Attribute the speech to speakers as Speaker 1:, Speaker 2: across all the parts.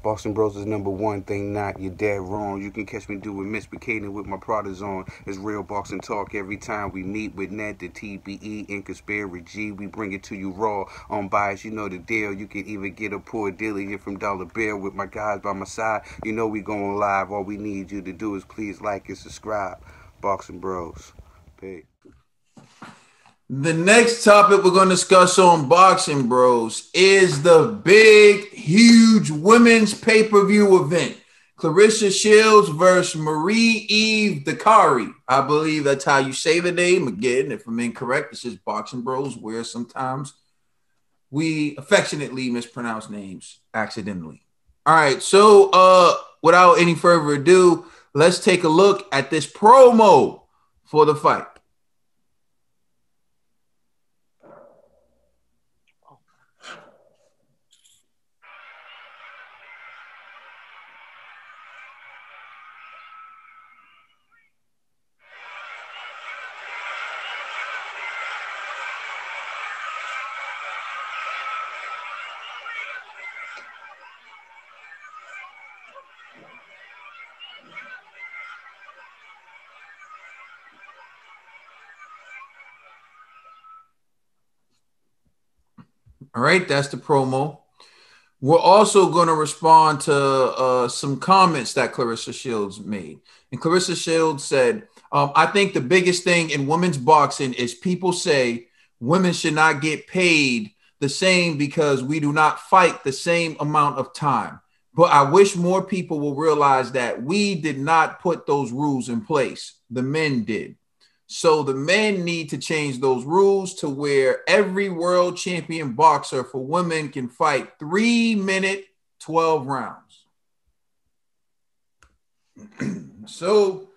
Speaker 1: Boston Bros is #1 thing, not you're dead wrong. You can catch me doing misbehaving with my products on. It's real boxing talk every time we meet with Ned, the TBE, and Conspiracy G. We bring it to you raw, unbiased, you know the deal. You can even get a poor dealer here from Dollar Bill with my guys by my side. You know we going live. All we need you to do is please like and subscribe. Boxing Bros. Peace.
Speaker 2: The next topic we're going to discuss on Boxing Bros is the big, huge women's pay-per-view event. Claressa Shields versus Marie-Eve Dicaire. I believe that's how you say the name. Again, if I'm incorrect, this is Boxing Bros, where sometimes we affectionately mispronounce names accidentally. All right, so without any further ado, let's take a look at this promo for the fight. All right, that's the promo. We're also going to respond to some comments that Claressa Shields made. And Claressa Shields said, I think the biggest thing in women's boxing is people say women should not get paid the same because we do not fight the same amount of time. But I wish more people will realize that we did not put those rules in place. The men did. So the men need to change those rules to where every world champion boxer for women can fight 3-minute, 12 rounds. So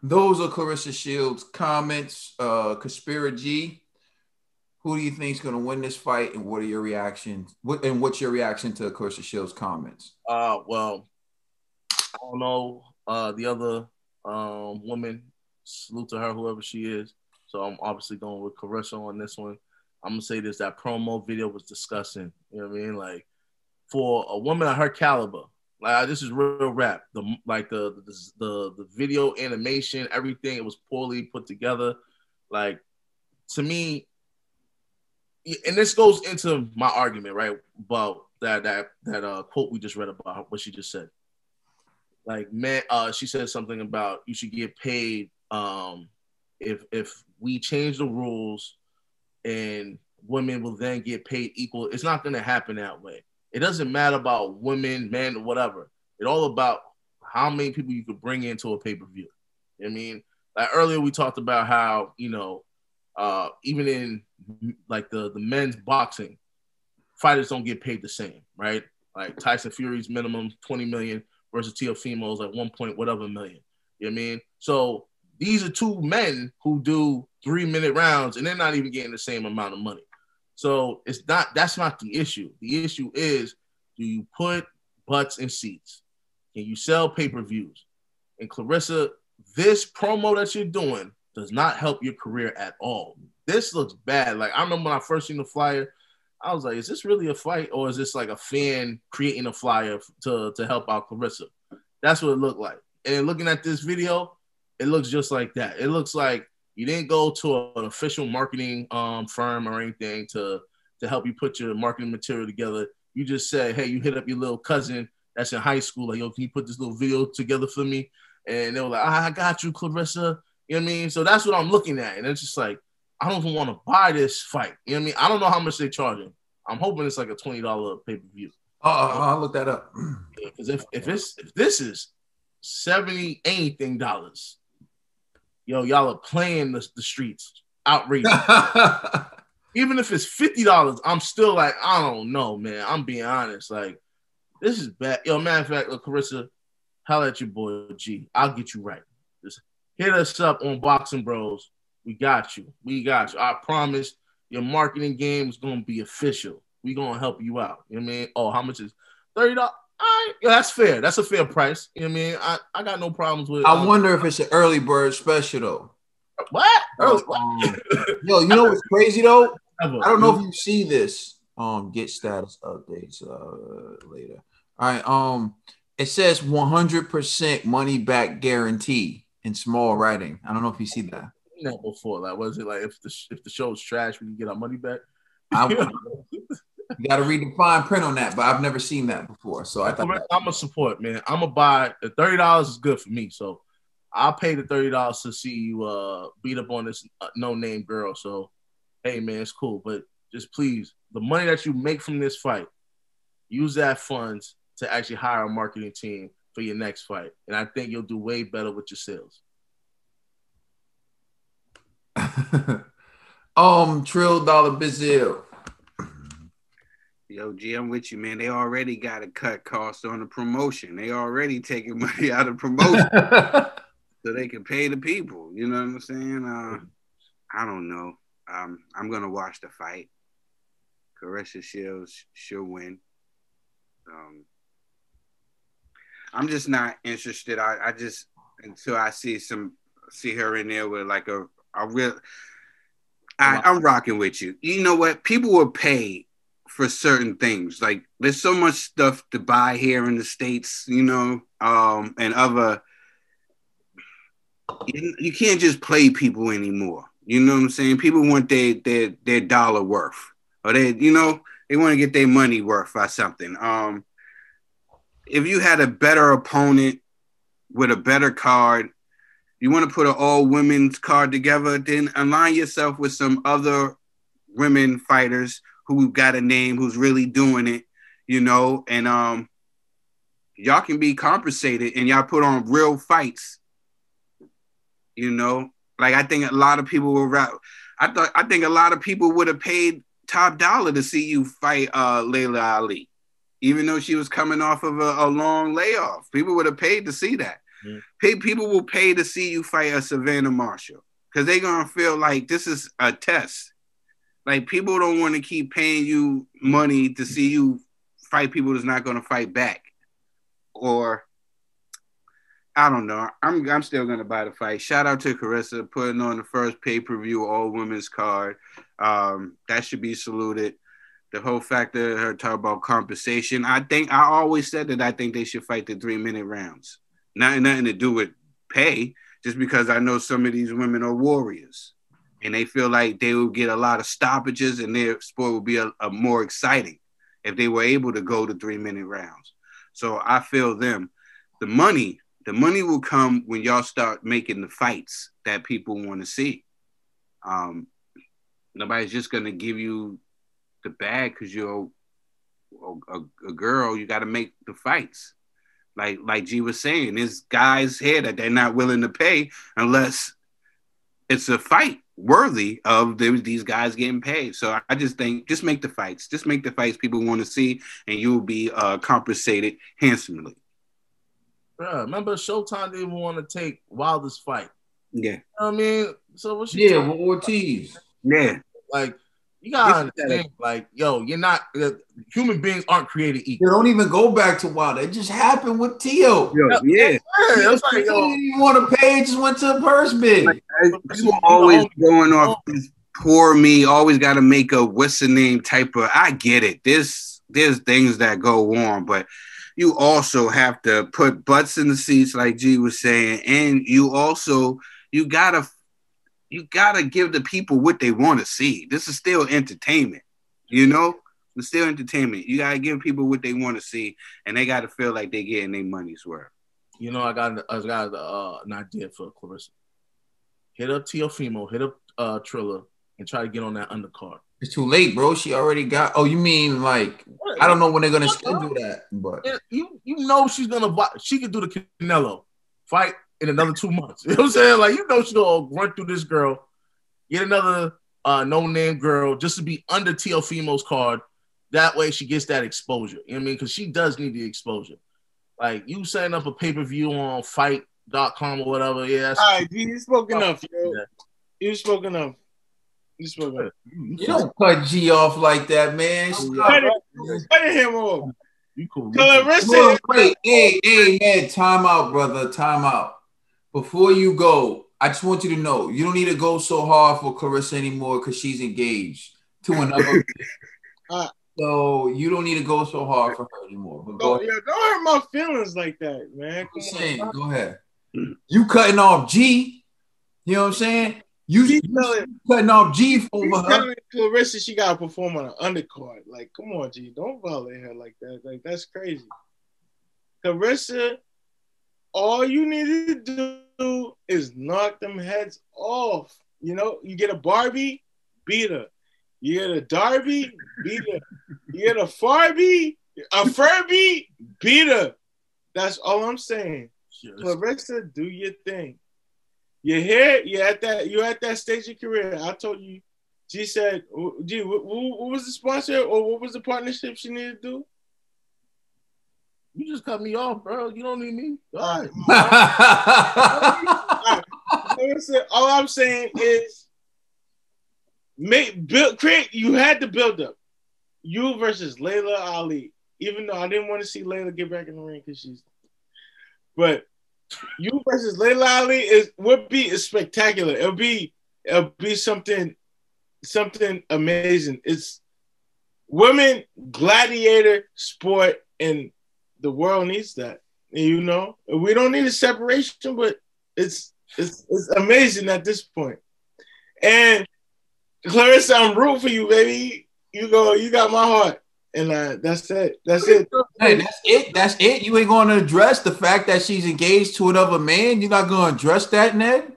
Speaker 2: those are Claressa Shields' comments. Conspiracy G, who do you think is going to win this fight, and what are your reactions? What's your reaction to Claressa Shields' comments?
Speaker 3: Well, I don't know the other woman. Salute to her, whoever she is. So I'm obviously going with Claressa on this one. I'm gonna say this: that promo video was disgusting. You know what I mean? Like, for a woman of her caliber, like, this is real rap. The video animation, everything, it was poorly put together. Like, to me, and this goes into my argument, right? About that quote we just read about what she just said. Like, man, she said something about you should get paid. If we change the rules and women will then get paid equal, it's not going to happen that way. It doesn't matter about women, men, whatever. It's all about how many people you could bring into a pay-per-view. You know what I mean? Like, earlier we talked about how, you know, even in like the men's boxing, fighters don't get paid the same, right? Like Tyson Fury's minimum $20 million versus Teofimo's like 1 point whatever million. You know what I mean? So these are two men who do 3-minute rounds, and they're not even getting the same amount of money. So that's not the issue. The issue is, do you put butts in seats? Can you sell pay-per-views? And Claressa, this promo that you're doing does not help your career at all. This looks bad. Like, I remember when I first seen the flyer, I was like, is this really a fight, or is this like a fan creating a flyer to help out Claressa? That's what it looked like. And looking at this video, it looks just like that. It looks like you didn't go to an official marketing firm or anything to help you put your marketing material together. You just said, hey, you hit up your little cousin that's in high school. Like, yo, can you put this little video together for me? And they were like, I got you, Claressa. You know what I mean? So that's what I'm looking at. And it's just like, I don't even want to buy this fight. You know what I mean? I don't know how much they're charging. I'm hoping it's like a $20 pay-per-view.
Speaker 2: I'll look that up.
Speaker 3: Because if this is $70 anything dollars, yo, y'all are playing the streets. Outrageous. Even if it's $50, I'm still like, I don't know, man. I'm being honest. Like, this is bad. Yo, matter of fact, Claressa, holla at your boy G. I'll get you right. Just hit us up on Boxing Bros. We got you. We got you. I promise your marketing game is going to be official. We're going to help you out. You know what I mean? Oh, how much is $30? All right. Yeah, that's fair. That's a fair price. You know what I mean? I got no problems with it.
Speaker 2: I wonder if it's an early bird special, though.
Speaker 3: What? Early, what?
Speaker 2: Yo, you know what's crazy, though? I don't know if you see this. Get status updates later. All right. It says 100% money back guarantee in small writing. I don't know if you see that.
Speaker 3: Seen that before. Like, was it like if the show's trash, we can get our money back?
Speaker 2: You got to read the fine print on that, but I've never seen that before. So I thought
Speaker 3: I'm a support, man. I'm gonna buy the $30 is good for me. So I'll pay the $30 to see you beat up on this no-name girl. So hey, man, it's cool, but just please, the money that you make from this fight, use that funds to actually hire a marketing team for your next fight, and I think you'll do way better with your sales.
Speaker 2: Trill Dollar Bizzle.
Speaker 1: Yo, G, I'm with you, man. They already got to cut costs on the promotion. They already taking money out of promotion so they can pay the people. You know what I'm saying? I don't know. I'm gonna watch the fight. Claressa Shields should win. I'm just not interested. I just until I see her in there with like a real. I'm rocking with you. You know what? People will pay for certain things. Like there's so much stuff to buy here in the States, you know, and other. You can't just play people anymore. You know what I'm saying? People want their dollar worth, or they want to get their money worth or something. If you had a better opponent with a better card, you want to put an all women's card together, then align yourself with some other women fighters who got a name, who's really doing it, you know, and y'all can be compensated and y'all put on real fights, you know. Like I think a lot of people I think a lot of people would have paid top dollar to see you fight Layla Ali, even though she was coming off of a long layoff. People would have paid to see that. People will pay to see you fight a Savannah Marshall because they're going to feel like this is a test. Like people don't want to keep paying you money to see you fight people that's not going to fight back. Or I don't know. I'm still going to buy the fight. Shout out to Claressa putting on the first pay-per-view all women's card. That should be saluted. The whole fact that her talk about compensation, I always said that I think they should fight the 3-minute rounds. Nothing to do with pay, just because I know some of these women are warriors and they feel like they will get a lot of stoppages and their sport will be a more exciting if they were able to go to 3-minute rounds. So I feel them. The money will come when y'all start making the fights that people want to see. Nobody's just going to give you the bag because you're a girl. You got to make the fights. Like G was saying, there's guys here that they're not willing to pay unless it's a fight worthy of these guys getting paid. So I just think, just make the fights. Just make the fights people want to see, and you'll be compensated handsomely.
Speaker 3: Bruh, remember Showtime didn't even want to take Wilder's fight.
Speaker 1: Yeah.
Speaker 3: You know what I mean? So what
Speaker 2: with Ortiz.
Speaker 1: Yeah.
Speaker 3: Like, you gotta understand, like, yo, you're not human beings aren't created equal.
Speaker 2: They don't even go back to Wilder. It just happened with Tio.
Speaker 1: Yeah.
Speaker 3: It's like, yo,
Speaker 2: didn't even want to pay, it just went to a purse bid.
Speaker 1: People always going off this poor me, always got to make a what's the name type of. I get it. There's things that go on, but you also have to put butts in the seats, like G was saying, and you gotta give the people what they want to see. This is still entertainment, you know. It's still entertainment. You gotta give people what they want to see, and they gotta feel like they're getting their money's worth.
Speaker 3: You know, I got an idea for Claressa. Hit up Teofimo, hit up Triller, and try to get on that undercard.
Speaker 2: It's too late, bro. She already got. Oh, you mean like I don't know when they're gonna schedule that, but
Speaker 3: you know she's gonna. She could do the Canelo fight in another 2 months. You know what I'm saying? Like, you know she's gonna run through this girl, get another no-name girl just to be under Teofimo's card. That way she gets that exposure. You know what I mean? Because she does need the exposure. Like, you setting up a pay-per-view on fight.com or whatever. Yeah.
Speaker 4: All right, you spoke enough, yo. You spoke enough.
Speaker 2: You don't cut G off like that, man.
Speaker 4: Cut him off.
Speaker 3: You cool.
Speaker 4: Claressa.
Speaker 2: Wait, hey, man, time out, brother. Time out. Before you go, I just want you to know you don't need to go so hard for Claressa anymore because she's engaged to another. So you don't need to go so hard for her anymore. But go ahead.
Speaker 4: Yeah, don't hurt my feelings like that, man.
Speaker 2: I'm saying, go ahead. You cutting off G. You know what I'm saying? You cutting off G over her.
Speaker 4: Telling Claressa she gotta perform on an undercard. Like, come on, G, don't violate her like that. Like, that's crazy. Claressa, all you need to do is knock them heads off. You know, you get a Barbie, beat her. You get a Darby, beat her. You get a Furby, beat her. That's all I'm saying. Claressa, do your thing. You're here. You're at that stage of your career. I told you. G said, "G, what was the sponsor or what was the partnership she needed to do?"
Speaker 3: You just cut me off, bro. You don't need me.
Speaker 4: All right. All I'm saying is, you had to build up. You versus Layla Ali. Even though I didn't want to see Layla get back in the ring because but you versus Layla Ali would be spectacular. It'll be something amazing. It's women gladiator sport, and the world needs that. You know, we don't need a separation, but it's amazing at this point. And Claressa, I'm rooting for you, baby. You got my heart. And that's it.
Speaker 2: Hey, that's it. You ain't going to address the fact that she's engaged to another man. You're not going to address that, Ned?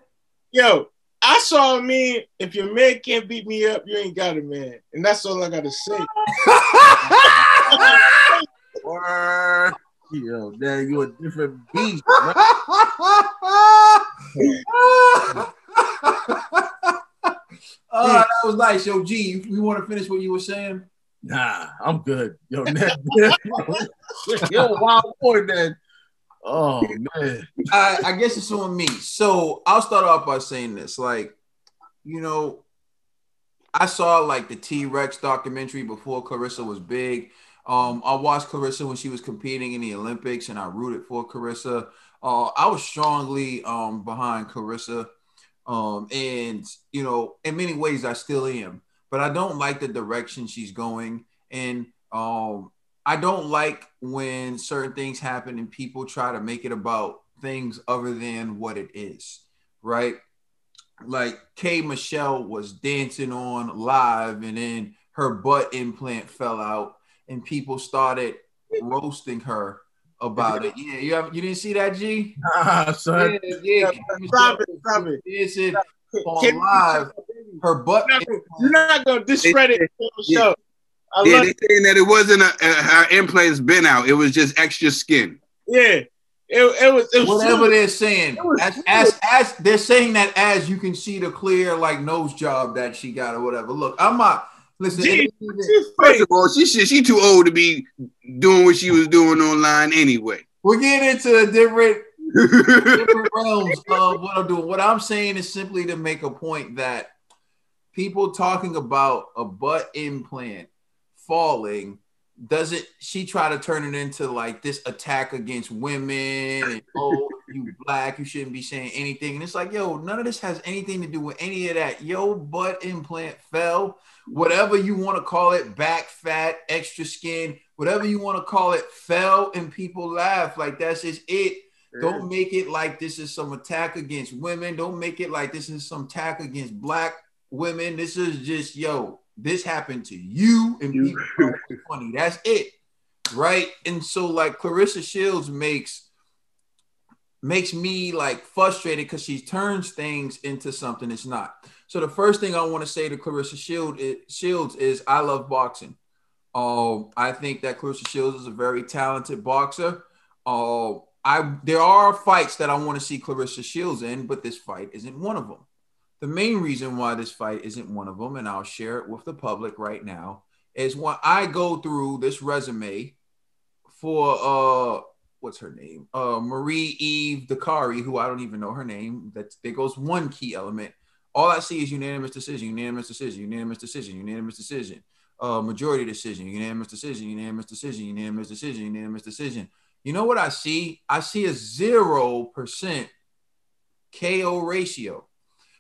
Speaker 4: Yo, I saw a meme. If your man can't beat me up, you ain't got a man. And that's all I got to say.
Speaker 3: Yo, Dad, you a different beast.
Speaker 2: That was nice. Yo, G, you want to finish what you were saying?
Speaker 3: Nah, I'm good. Yo, Ned. Yo, wild boy, Ned. Oh, man.
Speaker 2: I guess it's on me. So I'll start off by saying this. Like, you know, I saw like the T-Rex documentary before Claressa was big. I watched Claressa when she was competing in the Olympics, and I rooted for Claressa. I was strongly behind Claressa. And, you know, in many ways, I still am. But I don't like the direction she's going. And I don't like when certain things happen and people try to make it about things other than what it is, right? Like K. Michelle was dancing on live and then her butt implant fell out and people started roasting her about it. Yeah, you didn't see that, G?
Speaker 3: Nah, son.
Speaker 4: Yeah, stop it.
Speaker 2: Dancing on live. Her butt.
Speaker 4: You're not gonna discredit Michelle.
Speaker 1: They're saying that it wasn't her implants been out. It was just extra skin.
Speaker 4: Yeah, it was
Speaker 2: whatever they're saying. As they're saying that as you can see the clear like nose job that she got or whatever. Look, I'm not. Listen.
Speaker 1: First of all, she too old to be doing what she was doing online anyway.
Speaker 2: We're getting into different realms of what I'm doing. What I'm saying is simply to make a point that people talking about a butt implant falling she try to turn it into like this attack against women and you black, you shouldn't be saying anything. And it's like, yo, none of this has anything to do with any of that. Yo, butt implant fell, whatever you want to call it, back fat, extra skin, whatever you want to call it, fell, and people laugh. Like that's just it. Don't make it like this is some attack against women. Don't make it like this is some attack against black women. This is just, yo, this happened to you and people are funny. That's it. Right? And so like Claressa Shields makes me like frustrated because she turns things into something it's not. So the first thing I want to say to Claressa Shields is I love boxing. I think that Claressa Shields is a very talented boxer. There are fights that I want to see Claressa Shields in, but this fight isn't one of them. The main reason why this fight isn't one of them, and I'll share it with the public right now, is when I go through this resume for what's her name? Marie-Eve Dicaire, who I don't even know her name. There goes one key element. All I see is unanimous decision, unanimous decision, unanimous decision, unanimous decision, majority decision, unanimous decision, unanimous decision, unanimous decision, unanimous decision. You know what I see? I see a 0% KO ratio.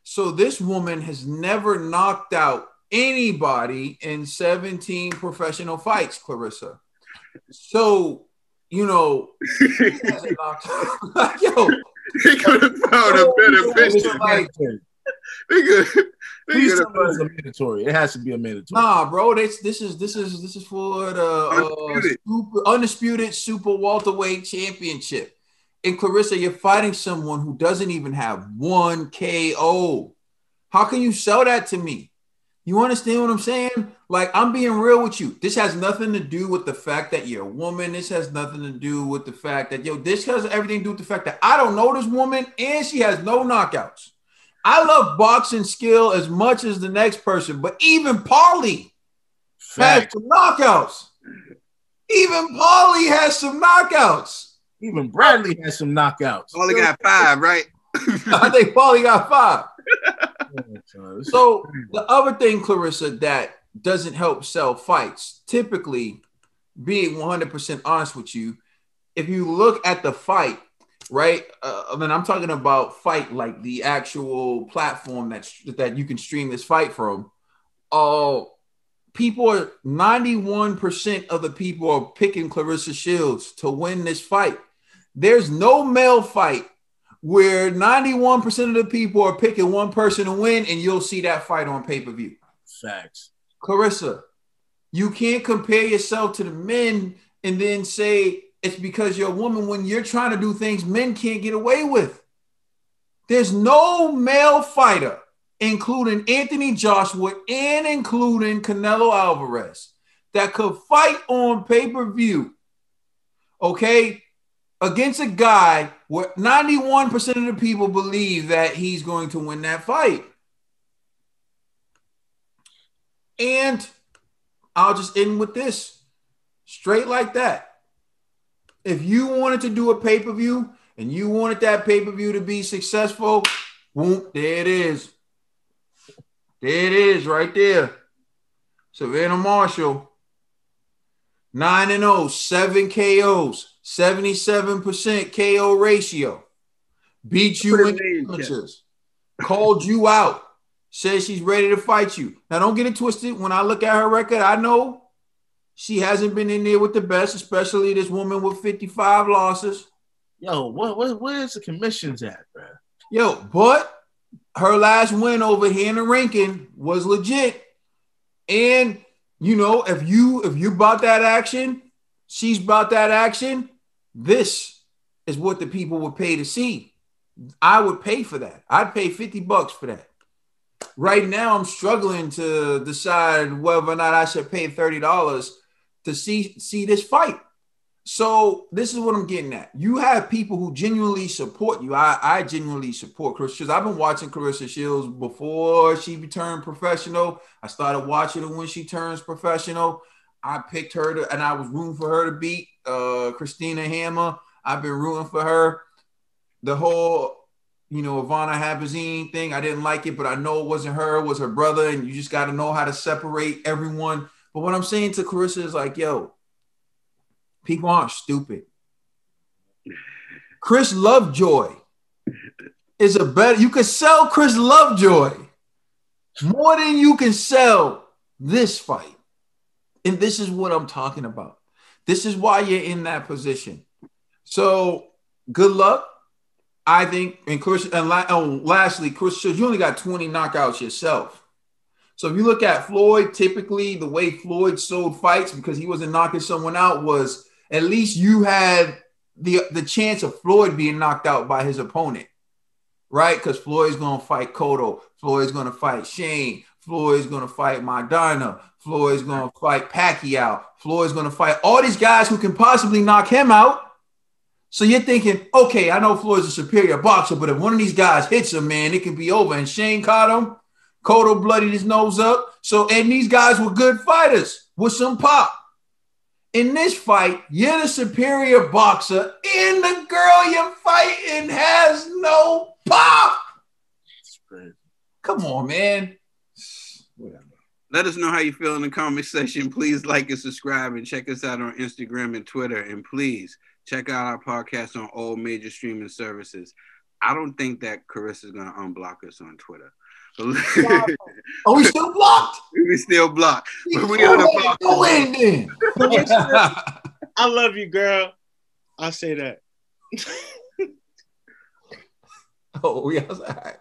Speaker 2: So this woman has never knocked out anybody in 17 professional fights, Claressa. So, you know, like, yo,
Speaker 1: He could have found a better picture.
Speaker 2: like,
Speaker 1: Please
Speaker 3: tell me it's a mandatory. It has to be a mandatory.
Speaker 2: Nah, bro. This is for the undisputed super welterweight championship. And Claressa, you're fighting someone who doesn't even have one KO. How can you sell that to me? You understand what I'm saying? Like, I'm being real with you. This has nothing to do with the fact that you're a woman. This has nothing to do with the fact that, this has everything to do with the fact that I don't know this woman and she has no knockouts. I love boxing skill as much as the next person, but even Paulie has some knockouts. Even Paulie has some knockouts.
Speaker 3: Even Bradley has some knockouts.
Speaker 1: Paulie got 5, right?
Speaker 2: I think Paulie got 5. So the other thing, Claressa, that doesn't help sell fights, typically, being 100% honest with you, if you look at the fight, right? Then I'm talking about fight like the actual platform that you can stream this fight from. People are 91% of the people are picking Claressa Shields to win this fight. There's no male fight where 91% of the people are picking one person to win, and you'll see that fight on pay-per-view.
Speaker 3: Facts.
Speaker 2: Claressa, you can't compare yourself to the men and then say it's because you're a woman when you're trying to do things men can't get away with. There's no male fighter, including Anthony Joshua and including Canelo Alvarez, that could fight on pay-per-view, okay, against a guy where 91% of the people believe that he's going to win that fight. And I'll just end with this. Straight like that. If you wanted to do a pay-per-view and you wanted that pay-per-view to be successful, boom, there it is. There it is right there. Savannah Marshall, 9-0, 7 KOs, 77% KO ratio. Beat you in challenges. Called you out. Says she's ready to fight you. Now, don't get it twisted. When I look at her record, I know she hasn't been in there with the best, especially this woman with 55 losses.
Speaker 3: Yo, where's the commissions at, bro?
Speaker 2: Yo, but her last win over Hannah Rankin was legit. And, you know, if you bought that action, she's bought that action, this is what the people would pay to see. I would pay for that. I'd pay $50 for that. Right now, I'm struggling to decide whether or not I should pay $30 to see this fight. So this is what I'm getting at. You have people who genuinely support you. I genuinely support Claressa Shields. I've been watching Claressa Shields before she turned professional. I started watching her when she turns professional. I picked her and I was rooting for her to beat Christina Hammer. I've been rooting for her. The whole, Ivana Habazine thing, I didn't like it, but I know it wasn't her, it was her brother, and you just got to know how to separate everyone. But what I'm saying to Claressa is like, yo, people aren't stupid. Chris Lovejoy is you could sell Chris Lovejoy more than you can sell this fight. And this is what I'm talking about. This is why you're in that position. So good luck. I think, and lastly, Chris, you only got 20 knockouts yourself. So if you look at Floyd, typically the way Floyd sold fights because he wasn't knocking someone out was at least you had the chance of Floyd being knocked out by his opponent, right? Because Floyd's going to fight Cotto. Floyd's going to fight Shane. Floyd's going to fight Maidana. Floyd's going to fight Pacquiao. Floyd's going to fight all these guys who can possibly knock him out. So you're thinking, okay, I know Floyd's a superior boxer, but if one of these guys hits him, man, it can be over. And Shane caught him. Cotto bloodied his nose up. And these guys were good fighters with some pop. In this fight, you're the superior boxer, and the girl you're fighting has no pop. Come on, man.
Speaker 1: Whatever. Let us know how you feel in the comment section. Please like and subscribe and check us out on Instagram and Twitter. And please check out our podcast on all major streaming services. I don't think that Claressa is going to unblock us on Twitter.
Speaker 2: Are we still blocked?
Speaker 1: We still blocked. But we on the block.
Speaker 2: Go in then.
Speaker 4: I love you, girl. I say that.
Speaker 2: Oh, we outside.